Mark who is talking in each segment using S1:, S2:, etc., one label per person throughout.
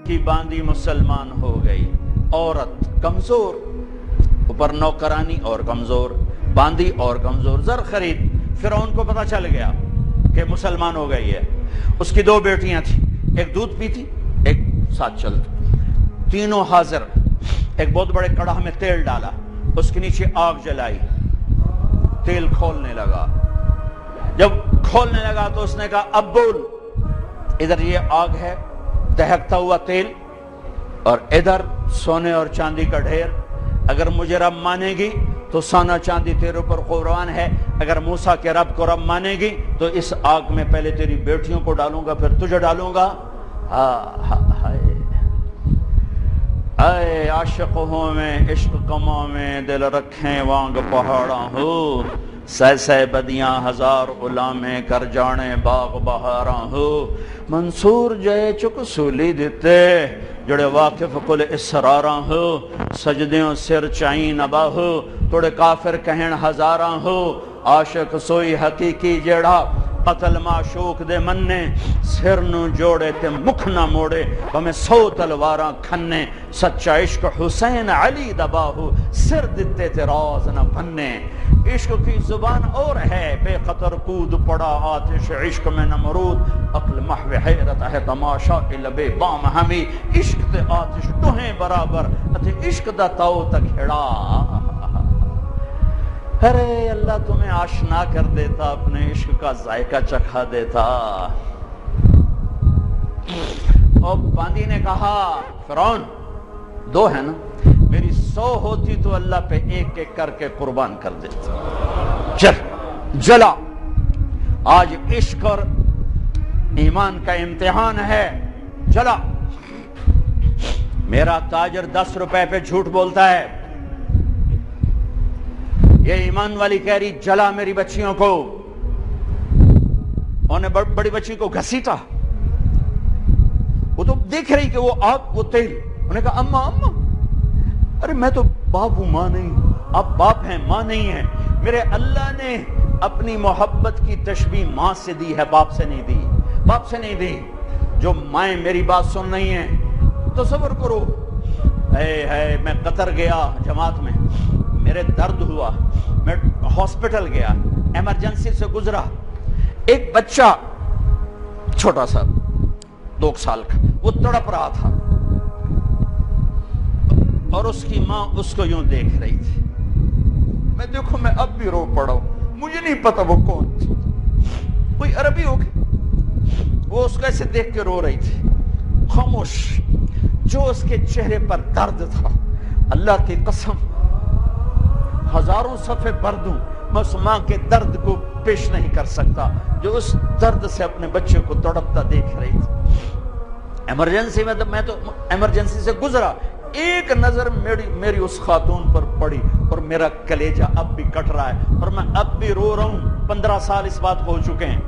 S1: کی باندی مسلمان ہو گئی، عورت کمزور، اوپر نوکرانی اور کمزور، باندی اور کمزور، زر خرید۔ فرعون کو پتا چل گیا کہ مسلمان ہو گئی ہے۔ اس کی 2 بیٹیاں تھیں، ایک دودھ پیتی ایک ساتھ چلتی، تینوں حاضر۔ ایک بہت بڑے کڑاہ میں تیل ڈالا، اس کے نیچے آگ جلائی، تیل کھولنے لگا۔ جب کھولنے لگا تو اس نے کہا اب بول، ادھر یہ آگ ہے، دہکتا ہوا تیل، اور ادھر سونے اور چاندی کا ڈھیر۔ اگر مجھے رب مانے گی تو سونا چاندی تیرے اوپر قربان ہے، اگر موسیٰ کے رب کو رب مانے گی تو اس آگ میں پہلے تیری بیٹیوں کو ڈالوں گا پھر تجھے ڈالوں گا۔ اے عاشق ہوں میں، عشق کماں میں، دل رکھیں وانگ پہاڑاں ہو، سہ سہ بدیاں ہزار غلامیں، کر جانے باغ بہاراں ہو۔ منصور جے چک سولی دیتے، جڑے واقف کل اسراراں ہو، سجدیوں سر چائیں نبا ہو، توڑے کافر کہن ہزاراں ہو۔ عاشق سوئی حقیقی جیڑا قتل معشوق دے مننے، سر نو جوڑے تے مکھ نہ موڑے، ہمیں 100 تلواراں کھنے۔ سچا عشق حسین علی دبا ہو، سر دیتے تے راز نہ بننے۔ عشق کی زبان اور ہے، بے قطر کود پڑا آتش عشق میں نمرود، عقل محو حیرت ہے تماشا لبے بام ہمی۔ عشق تے آتش دوہیں برابر، اتے عشق دا تاؤ تک ہڑا۔ ارے اللہ تمہیں آشنا کر دیتا، اپنے عشق کا ذائقہ چکھا دیتا۔ اور باندی نے کہا فرعون 2 ہے نا، میری 100 ہوتی تو اللہ پہ ایک ایک کر کے قربان کر دیتا۔ چل جلا، آج عشق اور ایمان کا امتحان ہے، جلا۔ میرا تاجر 10 روپے پہ جھوٹ بولتا ہے، یہ ایمان والی کہہ رہی جلا میری بچیوں کو۔ انہوں نے بڑی بچی کو گھسیٹا، وہ تو دیکھ رہی کہ وہ آگ وہ تیل۔ انہوں نے کہا اماں اماں، ارے میں تو باپ ہوں ماں نہیں، آپ باپ ہیں ماں نہیں ہیں۔ میرے اللہ نے اپنی محبت کی تشبیہ ماں سے دی ہے، باپ سے نہیں دی، باپ سے نہیں دی۔ جو مائیں میری بات سن رہی ہیں تصور کرو، اے میں قطر گیا جماعت میں، میرے درد ہوا، میں ہاسپٹل گیا، ایمرجنسی سے گزرا، ایک بچہ چھوٹا سا 2 سال کا وہ تڑپ رہا تھا، اور اس کی ماں اس کو یوں دیکھ رہی تھی۔ میں دیکھو میں اب بھی رو پڑا ہوں، مجھے نہیں پتا وہ کون تھی، کوئی عربی ہوگی، وہ اس کو ایسے دیکھ کے رو رہی تھی، خاموش۔ جو اس کے چہرے پر درد تھا، اللہ کی قسم ہزاروں صفحے بھر دوں میں اس ماں کے درد کو پیش نہیں کر سکتا، جو اس درد سے اپنے بچے کو تڑپتا دیکھ رہی تھی۔ ایمرجنسی میں میں تو ایمرجنسی سے گزرا، ایک نظر میری اس خاتون پر پڑی، اور میرا کلیجہ اب بھی کٹ رہا ہے، اور میں اب بھی رو رہا ہوں۔ 15 سال اس بات کو ہو چکے ہیں۔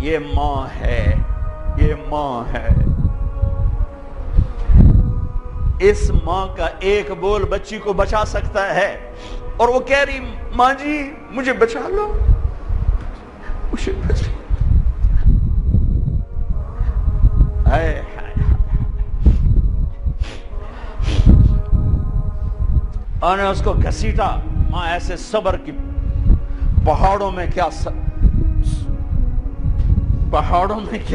S1: یہ ماں ہے، یہ ماں ہے۔ اس ماں کا ایک بول بچی کو بچا سکتا ہے، اور وہ کہہ رہی ماں جی مجھے بچا لو، مجھے بچا۔ اور نے اس کو گھسیٹا۔ ماں ایسے صبر کی پہاڑوں میں کیا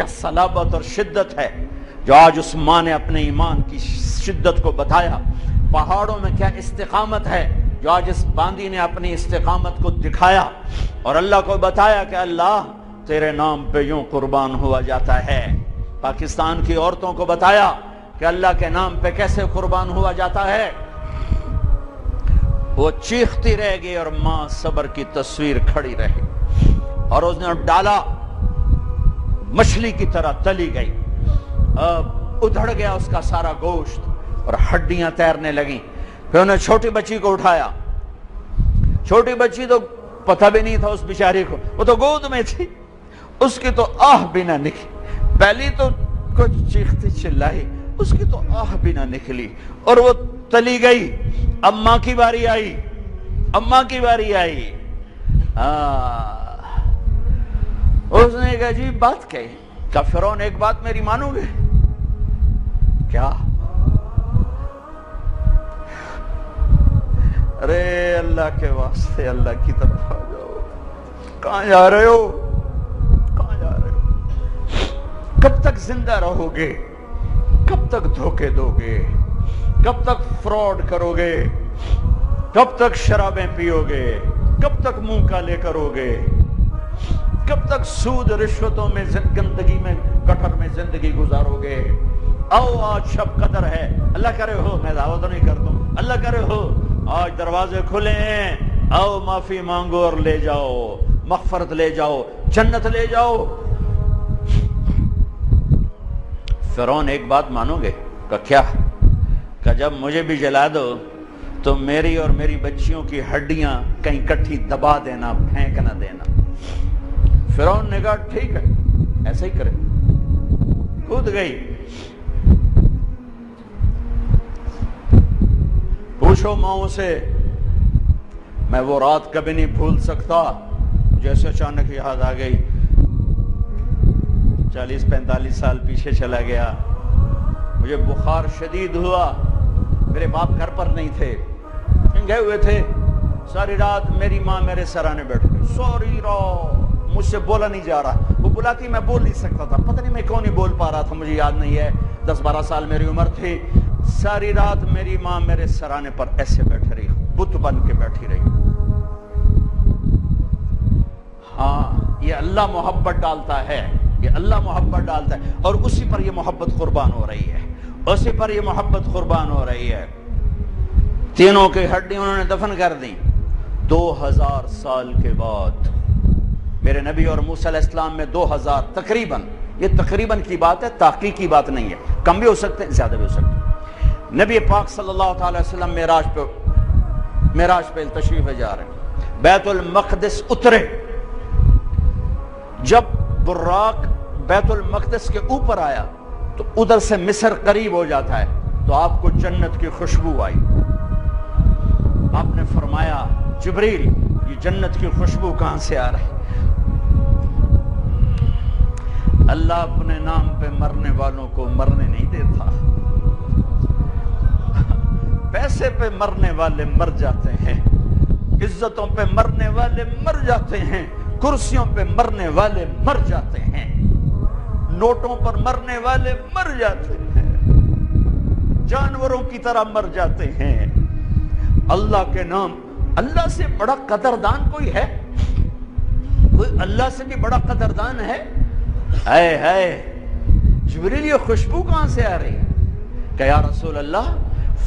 S1: صلابت اور شدت ہے جو آج اس ماں نے اپنے ایمان کی شدت کو بتایا۔ پہاڑوں میں کیا استقامت ہے جو آج اس باندی نے اپنی استقامت کو دکھایا، اور اللہ کو بتایا کہ اللہ تیرے نام پہ یوں قربان ہوا جاتا ہے۔ پاکستان کی عورتوں کو بتایا کہ اللہ کے نام پہ کیسے قربان ہوا جاتا ہے۔ وہ چیختی رہ گئی اور ماں صبر کی تصویر کھڑی رہی، اور اس نے ڈالا، مچھلی کی طرح تلی گئی، ادھڑ گیا اس کا سارا گوشت اور ہڈیاں تیرنے لگیں۔ پھر انہوں نے چھوٹی بچی کو اٹھایا، چھوٹی بچی تو پتہ بھی نہیں تھا اس بیچاری کو، وہ تو گود میں تھی، اس کی تو آہ بھی نہ نکلی، پہلی تو کچھ چیختی چلائی، اس کی تو آہ بھی نہ نکلی، اور وہ تلی گئی۔ اب ماں کی باری آئی، اب ماں کی باری آئی۔ ایک عجیب بات کہی، کہا فرعون ایک بات میری مانو گے؟ کیا؟ ارے اللہ کے واسطے اللہ کی طرف آ جاؤ، کہاں جا رہے ہو؟ کہاں جا رہے ہو؟ کب تک زندہ رہو گے؟ کب تک دھوکے دو گے؟ کب تک فراڈ کرو گے؟ کب تک شرابیں پیو گے؟ کب تک منہ کالے کرو گے؟ کب تک سود رشوتوں میں گندگی میں گٹر میں زندگی گزارو گے؟ آؤ آج شب قدر ہے، اللہ کرے ہو، میں دعوت نہیں کرتا ہوں، اللہ کرے ہو آج دروازے کھلے ہیں، آؤ معافی مانگو اور لے جاؤ، مغفرت لے جاؤ، جنت لے جاؤ۔ فرعون ایک بات مانو گے؟ کہ کیا؟ کہ جب مجھے بھی جلا دو تو میری اور میری بچیوں کی ہڈیاں کہیں کٹھی دبا دینا، پھینک نہ دینا۔ فرعون نے کہا ٹھیک ہے ایسا ہی کرے، کود گئی۔ پوچھو ماؤں سے، میں وہ رات کبھی نہیں بھول سکتا جیسے اچانک یاد آ گئی، 40-45 سال پیچھے چلا گیا، مجھے بخار شدید ہوا، میرے باپ گھر پر نہیں تھے، گئے ہوئے تھے، ساری رات میری ماں میرے سرانے بیٹھ گئی، ساری رات مجھ سے بولا نہیں جا رہا، وہ بلاتی میں بول نہیں سکتا تھا، پتہ نہیں میں کیوں نہیں بول پا رہا تھا، مجھے یاد نہیں ہے، 10-12 سال میری عمر تھی، ساری رات میری ماں میرے سرانے پر ایسے بیٹھ رہی، بت بن کے بیٹھی رہی۔ ہاں یہ اللہ محبت ڈالتا ہے، یہ اللہ محبت ڈالتا ہے، اور اسی پر یہ محبت قربان ہو رہی ہے، اسی پر یہ محبت قربان ہو رہی ہے۔ تینوں کی ہڈیاں انہوں نے دفن کر دی۔ 2000 سال کے بعد میرے نبی اور موسیٰ علیہ السلام میں 2000 تقریباً، یہ تقریباً کی بات ہے، تحقیق کی بات نہیں ہے، کم بھی ہو سکتے ہیں زیادہ بھی ہو سکتے ہیں۔ نبی پاک صلی اللہ تعالی وسلم معراج پہ تشریف جا رہے ہیں، بیت المقدس اترے، جب براق بیت المقدس کے اوپر آیا تو ادھر سے مصر قریب ہو جاتا ہے، تو آپ کو جنت کی خوشبو آئی، آپ نے فرمایا جبریل یہ جنت کی خوشبو کہاں سے آ رہی؟ اللہ اپنے نام پہ مرنے والوں کو مرنے نہیں دیتا، پیسے پہ مرنے والے مر جاتے ہیں، عزتوں پہ مرنے والے مر جاتے ہیں، کرسیوں پہ مرنے والے مر جاتے ہیں، نوٹوں پر مرنے والے مر جاتے ہیں، جانوروں کی طرح مر جاتے ہیں۔ اللہ کے نام، اللہ سے بڑا قدردان کوئی ہے؟ کوئی اللہ سے بھی بڑا قدردان ہے؟ اے ہے جبریل یہ خوشبو کہاں سے آ رہی ہے؟ کہ یا رسول اللہ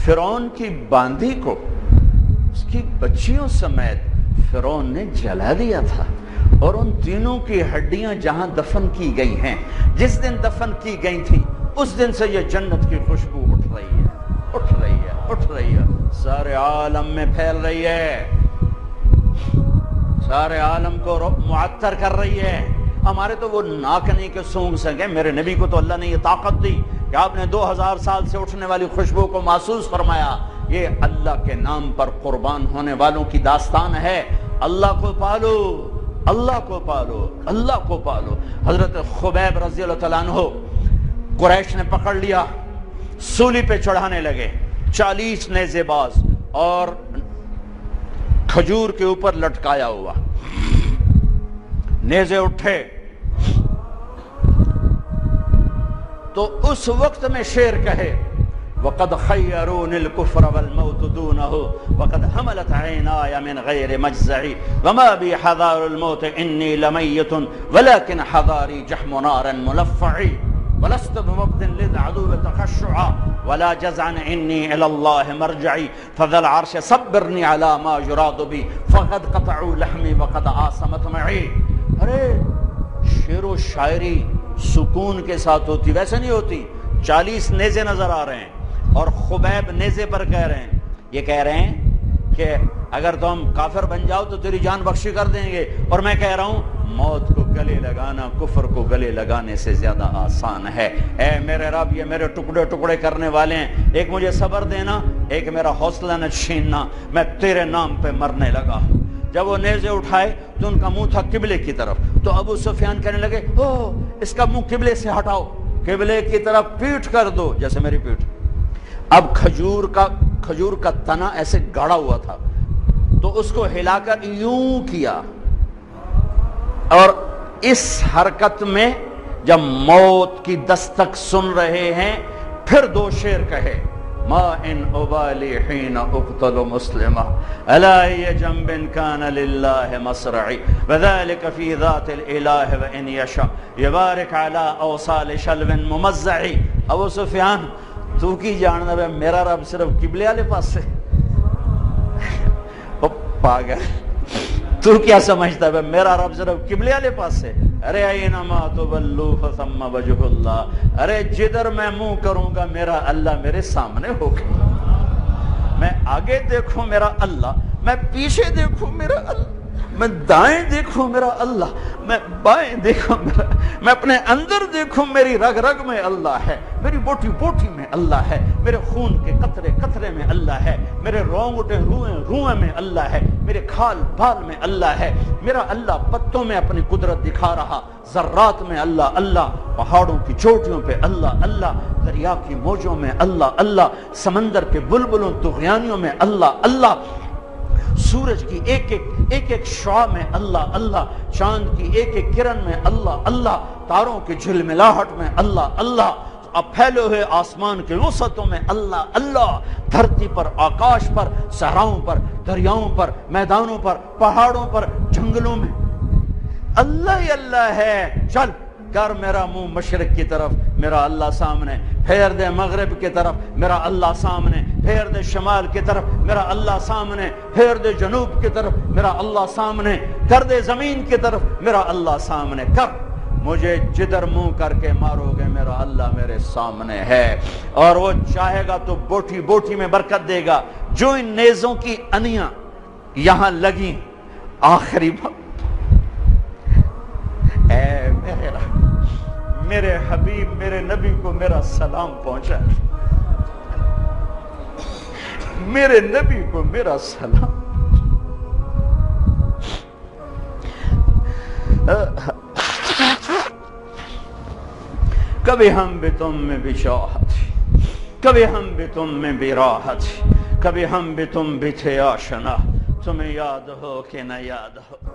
S1: فرعون کی باندی کو اس کی بچیوں سمیت فرعون نے جلا دیا تھا، اور ان تینوں کی ہڈیاں جہاں دفن کی گئی ہیں، جس دن دفن کی گئی تھی اس دن سے یہ جنت کی خوشبو اٹھ رہی ہے، اٹھ رہی ہے، اٹھ رہی ہے، سارے عالم میں پھیل رہی ہے، سارے عالم کو معطر کر رہی ہے۔ ہمارے تو وہ ناک نہیں کہ سونگ سکے، میرے نبی کو تو اللہ نے یہ طاقت دی کہ آپ نے 2000 سال سے اٹھنے والی خوشبو کو محسوس فرمایا۔ یہ اللہ کے نام پر قربان ہونے والوں کی داستان ہے۔ اللہ کو پالو، اللہ کو پالو، اللہ کو پالو۔ حضرت خبیب رضی اللہ تعالیٰ عنہ قریش نے پکڑ لیا، سولی پہ چڑھانے لگے، 40 نیزے باز اور کھجور کے اوپر لٹکایا ہوا، نیزے اٹھے تو اس وقت میں شعر کہے وَقَدْ خَيَّرُونِ الْكُفْرَ وَالْمَوْتُ دُونَهُ وَقَدْ حَمَلَتْ عَيْنَايَ مِنْ غَيْرِ مَجْزَعِ وَمَا بِي حَذَارُ الْمَوْتِ إِنِّي لَمَيِّتٌ وَلَكِنْ حَذَارِي جَحْمُ نَارٍ مُلَفَّعِ وَلَسْتُ بِمُبْدٍ لِلْعَدُوِّ تَخَشُّعًا وَلَا جَزْعًا إِنِّي إِلَى اللَّهِ مَرْجِعِي فَذَا الْعَرْشِ صَبِّرْنِي عَلَى مَا يُرَادُ بِي فَقَدْ قَطَعُوا لَحْمِي وَقَدْ آسَمَتْ مَعِي۔ ارے شعر و شاعری سکون کے ساتھ ہوتی، ویسے نہیں ہوتی۔ 40 نیزے نظر آ رہے ہیں اور خبیب نیزے پر کہہ رہے ہیں، یہ کہہ رہے ہیں کہ اگر تم کافر بن جاؤ تو تیری جان بخشی کر دیں گے، اور میں کہہ رہا ہوں موت کو گلے لگانا کفر کو گلے لگانے سے زیادہ آسان ہے۔ اے میرے رب یہ میرے ٹکڑے ٹکڑے کرنے والے ہیں، ایک مجھے صبر دینا، ایک میرا حوصلہ نہ چھیننا، میں تیرے نام پہ مرنے لگا۔ جب وہ نیزے اٹھائے تو ان کا منہ تھا قبلے کی طرف، تو ابو سفیان کہنے لگے اس کا منہ قبلے سے ہٹاؤ، قبلے کی طرف پیٹ کر دو، جیسے میری پیٹ۔ اب کھجور کا تنا ایسے گاڑا ہوا تھا، تو اس کو ہلا کر یوں کیا، اور اس حرکت میں جب موت کی دستک سن رہے ہیں پھر دو شعر کہے، ما ان ابالی حین اقتل مسلما الا ای جنب کان للہ مصرعی وذلک فی ذات الالہ وان یشاء یبارک علی اوصال شلو ممزعی۔ ابو سفیان تو کی جاننا ہے میرا رب صرف قبلے والے پاس سے؟ پاگل، تو کیا سمجھتا ہے میرا رب صرف قبلے والے پاس سے؟ ارے اینما تولوا فثم وجہ اللہ، ارے جدھر میں منہ کروں گا میرا اللہ میرے سامنے ہوگا۔ میں آگے دیکھوں میرا اللہ، میں پیچھے دیکھوں میرا اللہ، میں دائیں دیکھوں میرا اللہ، میں بائیں دیکھوں میرا، میں اپنے اندر دیکھوں میری رگ رگ میں اللہ ہے، میری بوٹی بوٹی میں اللہ ہے، میرے خون کے قطرے قطرے میں اللہ ہے، میرے رونگٹے روئیں روئیں میں اللہ ہے، میرے کھال بال میں اللہ ہے، میرا اللہ پتوں میں اپنی قدرت دکھا رہا، ذرات میں اللہ اللہ، پہاڑوں کی چوٹیوں پہ اللہ اللہ، دریا کی موجوں میں اللہ اللہ، سمندر کے بلبلوں طغیانیوں میں اللہ اللہ، سورج کی ایک ایک شعاع میں اللہ اللہ، چاند کی ایک ایک کرن میں اللہ اللہ، تاروں کی جھلملاہٹ میں اللہ اللہ، اب پھیلے ہوئے آسمان کے وسعتوں میں اللہ اللہ، دھرتی پر، آکاش پر، صحراؤں پر، دریاؤں پر، میدانوں پر، پہاڑوں پر، جنگلوں میں اللہ ہی اللہ ہے۔ چل کر میرا منہ مشرق کی طرف، میرا اللہ سامنے، پھیر دے مغرب کی طرف، میرا اللہ سامنے، پھیر دے شمال کی طرف، میرا اللہ سامنے، پھیر دے جنوب کی طرف، میرا اللہ سامنے، کر دے زمین کی طرف، میرا اللہ سامنے کر، مجھے جدھر منہ کر کے مارو گے میرا اللہ میرے سامنے ہے، اور وہ چاہے گا تو بوٹی بوٹی میں برکت دے گا۔ جو ان نیزوں کی انیاں یہاں لگیں، آخری اے میرے حبیب میرے نبی کو میرا سلام پہنچا، میرے نبی کو میرا سلام۔ کبھی ہم بھی تم میں بھی شاہت، کبھی ہم بھی تم میں بھی راحت، کبھی ہم بھی تم بھی تھے آشنا، تمہیں یاد ہو کہ نہ یاد ہو۔